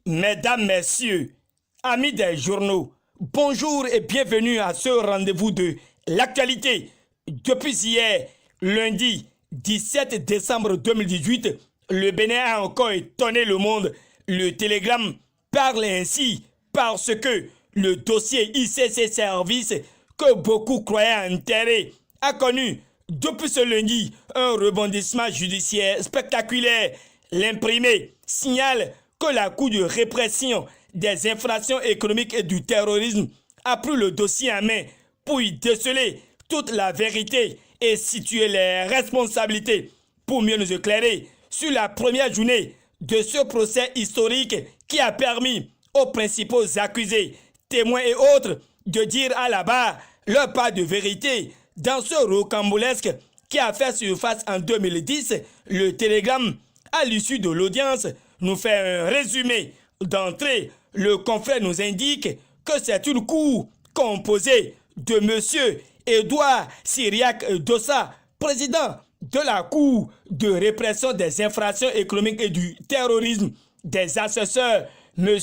Mesdames, Messieurs, amis des journaux, bonjour et bienvenue à ce rendez-vous de l'actualité. Depuis hier, lundi 17 décembre 2018, le Bénin a encore étonné le monde. Le Télégramme parle ainsi parce que le dossier ICC Service, que beaucoup croyaient enterré, a connu depuis ce lundi un rebondissement judiciaire spectaculaire. L'imprimé signale que la Cour de répression des infractions économiques et du terrorisme a pris le dossier en main pour y déceler toute la vérité et situer les responsabilités. Pour mieux nous éclairer sur la première journée de ce procès historique qui a permis aux principaux accusés, témoins et autres de dire à la barre leur part de vérité dans ce rocambolesque qui a fait surface en 2010, le Télégramme, à l'issue de l'audience, nous fait un résumé. D'entrée, le confrère nous indique que c'est une cour composée de M. Edouard Syriac Dossa, président de la Cour de répression des infractions économiques et du terrorisme, des assesseurs M.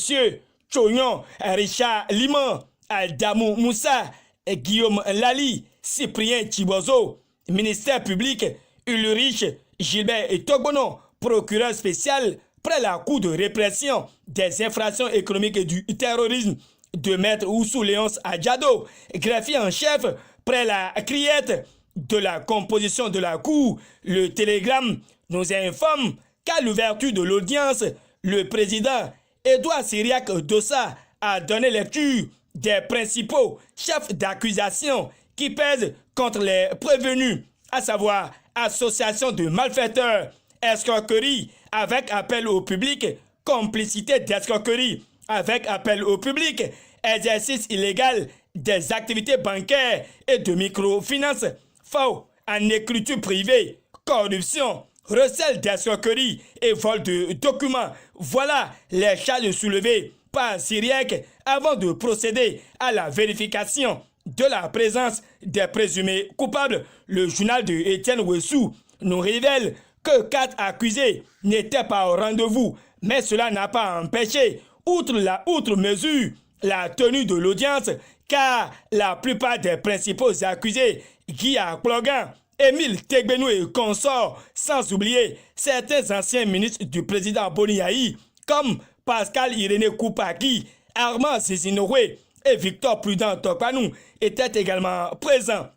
Chognon Richard Liman, Aldamou Moussa, Guillaume Lali, Cyprien Chibozo, ministère public Ulrich Gilbert et Togbono, procureur spécial près la Cour de répression des infractions économiques et du terrorisme, de Maître Oussou Léonce Adjado, greffier en chef près la criette de la composition de la Cour. Le Télégramme nous informe qu'à l'ouverture de l'audience, le président Edouard Syriac Dossa a donné lecture des principaux chefs d'accusation qui pèsent contre les prévenus, à savoir association de malfaiteurs, escroquerie avec appel au public, complicité d'escroquerie avec appel au public, exercice illégal des activités bancaires et de microfinance, faux en écriture privée, corruption, recel d'escroquerie et vol de documents. Voilà les charges soulevées par Syriac avant de procéder à la vérification de la présence des présumés coupables. Le journal de Étienne Ouessou nous révèle que 4 accusés n'étaient pas au rendez-vous, mais cela n'a pas empêché, outre mesure, la tenue de l'audience, car la plupart des principaux accusés, Guy Akplogan, Émile Tegbenou et consorts, sans oublier certains anciens ministres du président Boni Yayi, comme Pascal Irénée Koupaki, Armand Zizinowe et Victor Prudent Tokpanou, étaient également présents.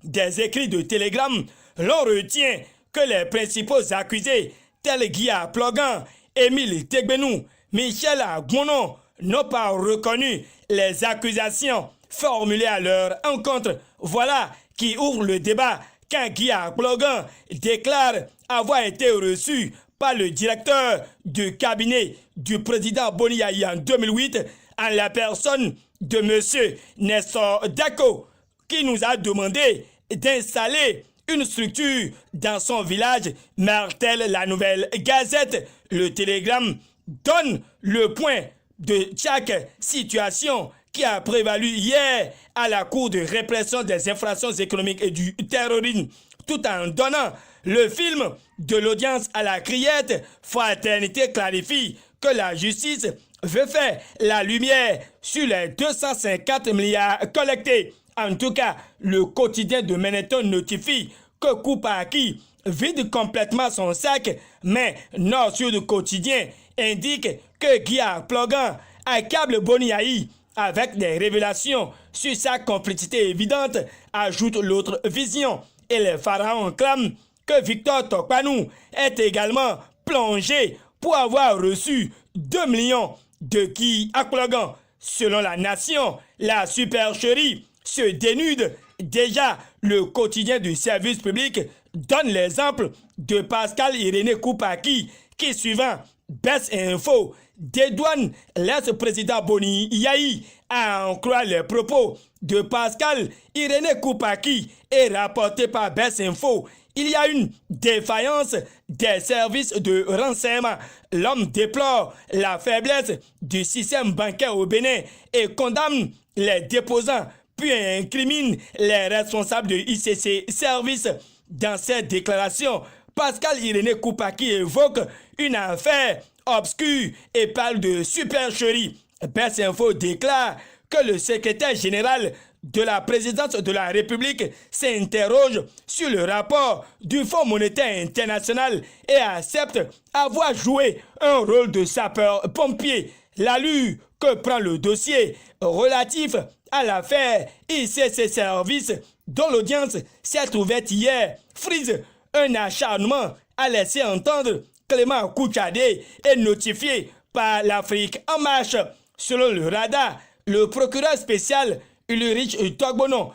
Des écrits de Télégramme, l'on retient que les principaux accusés, tels Guy Akplogan, Émile Tegbenou, Michel Agbonon, n'ont pas reconnu les accusations formulées à leur encontre. Voilà qui ouvre le débat quand Guy Akplogan déclare avoir été reçu par le directeur du cabinet du président Boni Yayi en 2008 en la personne de M. Nestor Dako, qui nous a demandé d'installer une structure dans son village, martèle la Nouvelle Gazette. Le Télégramme donne le point de chaque situation qui a prévalu hier à la Cour de répression des infractions économiques et du terrorisme, tout en donnant le film de l'audience à la criette. Fraternité clarifie que la justice veut faire la lumière sur les 250 milliards collectés. En tout cas, le quotidien de Meneton notifie que Koupaki vide complètement son sac, mais Nord Sud Quotidien indique que Guy Akplogan accable Boni Yayi avec des révélations sur sa complicité évidente, ajoute l'autre vision. Et les pharaons clament que Victor Tokpanou est également plongé pour avoir reçu 2 millions de Guy Akplogan. Selon la Nation, la supercherie se dénude. Déjà, le quotidien du service public donne l'exemple de Pascal Irénée Koupaki qui, suivant Baisse Info, dédouane l'ex-président Boni Yayi. À en croire les propos de Pascal Irénée Koupaki et rapporté par Baisse Info, il y a une défaillance des services de renseignement. L'homme déplore la faiblesse du système bancaire au Bénin et condamne les déposants, puis incrimine les responsables de ICC Service. Dans cette déclaration, Pascal Irénée Koupaki évoque une affaire obscur et parle de supercherie. Best Info déclare que le secrétaire général de la présidence de la République s'interroge sur le rapport du Fonds monétaire international et accepte avoir joué un rôle de sapeur-pompier. L'allure que prend le dossier relatif à l'affaire ICC Services, dont l'audience s'est ouverte hier, frise un acharnement à laisser entendre Clément Kouchadé est notifié par l'Afrique en marche. Selon le radar, le procureur spécial Ulrich Togbono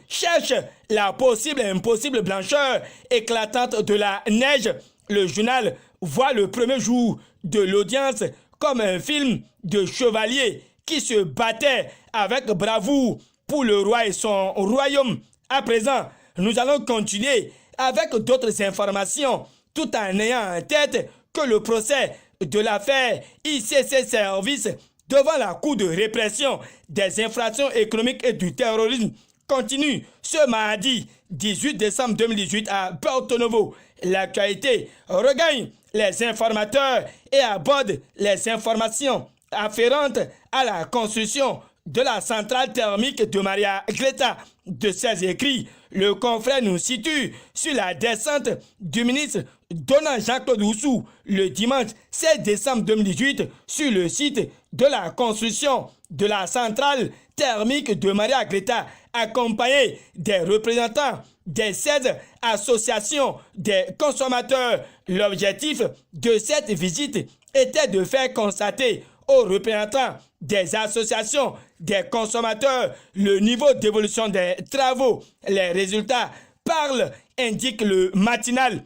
cherche la possible impossible blancheur éclatante de la neige. Le journal voit le premier jour de l'audience comme un film de chevalier qui se battait avec bravoure pour le roi et son royaume. À présent, nous allons continuer avec d'autres informations tout en ayant en tête que le procès de l'affaire ICC Services devant la Cour de répression des infractions économiques et du terrorisme continue ce mardi 18 décembre 2018 à Porto Novo. L'actualité regagne les informateurs et aborde les informations afférentes à la construction de la centrale thermique de Maria Greta. De ses écrits, le confrère nous situe sur la descente du ministre Donald Jean-Claude Oussou le dimanche 16 décembre 2018 sur le site de la construction de la centrale thermique de Maria Greta, accompagné des représentants des 16 associations des consommateurs. L'objectif de cette visite était de faire constater aux représentants des associations des consommateurs le niveau d'évolution des travaux. Les résultats parlent, indique le matinal.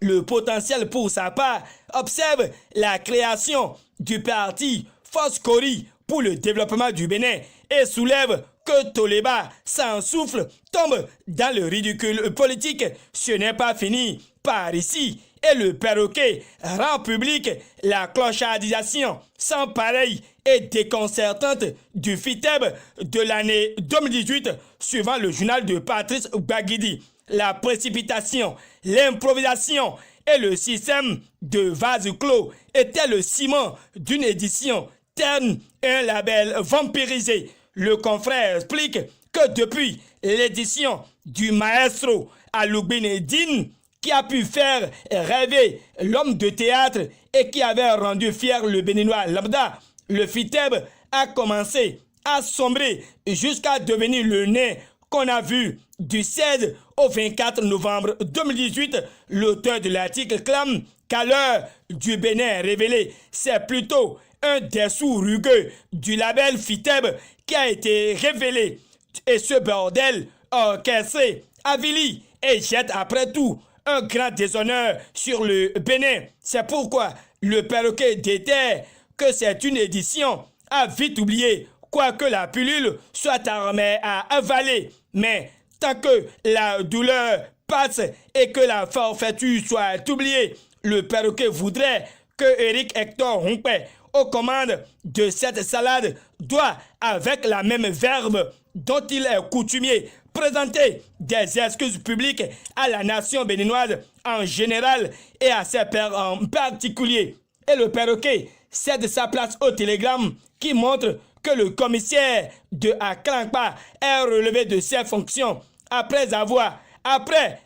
Le potentiel pour sa part observe la création du parti Foscori pour le développement du Bénin et soulève que Toleba, sans souffle, tombe dans le ridicule politique. Ce n'est pas fini par ici. Et le perroquet rend public la clochardisation sans pareil et déconcertante du FITEB de l'année 2018, suivant le journal de Patrice Baguidi. La précipitation, l'improvisation et le système de vase clos étaient le ciment d'une édition terne et un label vampirisé. Le confrère explique que depuis l'édition du maestro Aloubine, qui a pu faire rêver l'homme de théâtre et qui avait rendu fier le béninois lambda, le FITEB a commencé à sombrer jusqu'à devenir le nez qu'on a vu du 16 au 24 novembre 2018. L'auteur de l'article clame qu'à l'heure du Bénin révélé, c'est plutôt un dessous rugueux du label FITEB qui a été révélé. Et ce bordel orchestré avilit et jette après tout un grand déshonneur sur le Bénin. C'est pourquoi le perroquet déterre que c'est une édition à vite oublier, quoique la pilule soit armée à avaler. Mais tant que la douleur passe et que la forfaiture soit oubliée, le perroquet voudrait que Éric Hector Humpé, aux commandes de cette salade, doit, avec la même verve dont il est coutumier, présenter des excuses publiques à la nation béninoise en général et à ses pairs en particulier. Et le perroquet cède sa place au télégramme qui montre que le commissaire de Aklankpa est relevé de ses fonctions après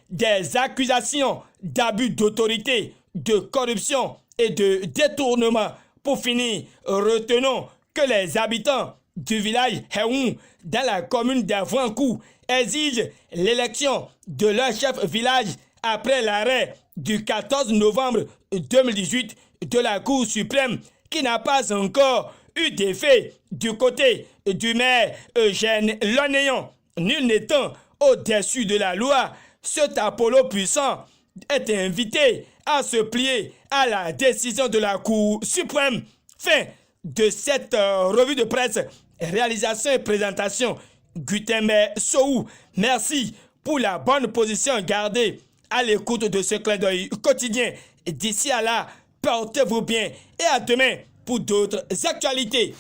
des accusations d'abus d'autorité, de corruption et de détournement. Pour finir, retenons que les habitants du village Héoun, dans la commune d'Avouankou, exigent l'élection de leur chef village après l'arrêt du 14 novembre 2018 de la Cour suprême qui n'a pas encore eu d'effet du côté du maire Eugène Lonéon. Nul n'étant au-dessus de la loi, cet Apollo puissant est invité à se plier à la décision de la Cour suprême. Fin de cette revue de presse. Réalisation et présentation, Gutembe Soou. Merci pour la bonne position gardée à l'écoute de ce clin d'œil quotidien. D'ici à là, portez-vous bien et à demain pour d'autres actualités.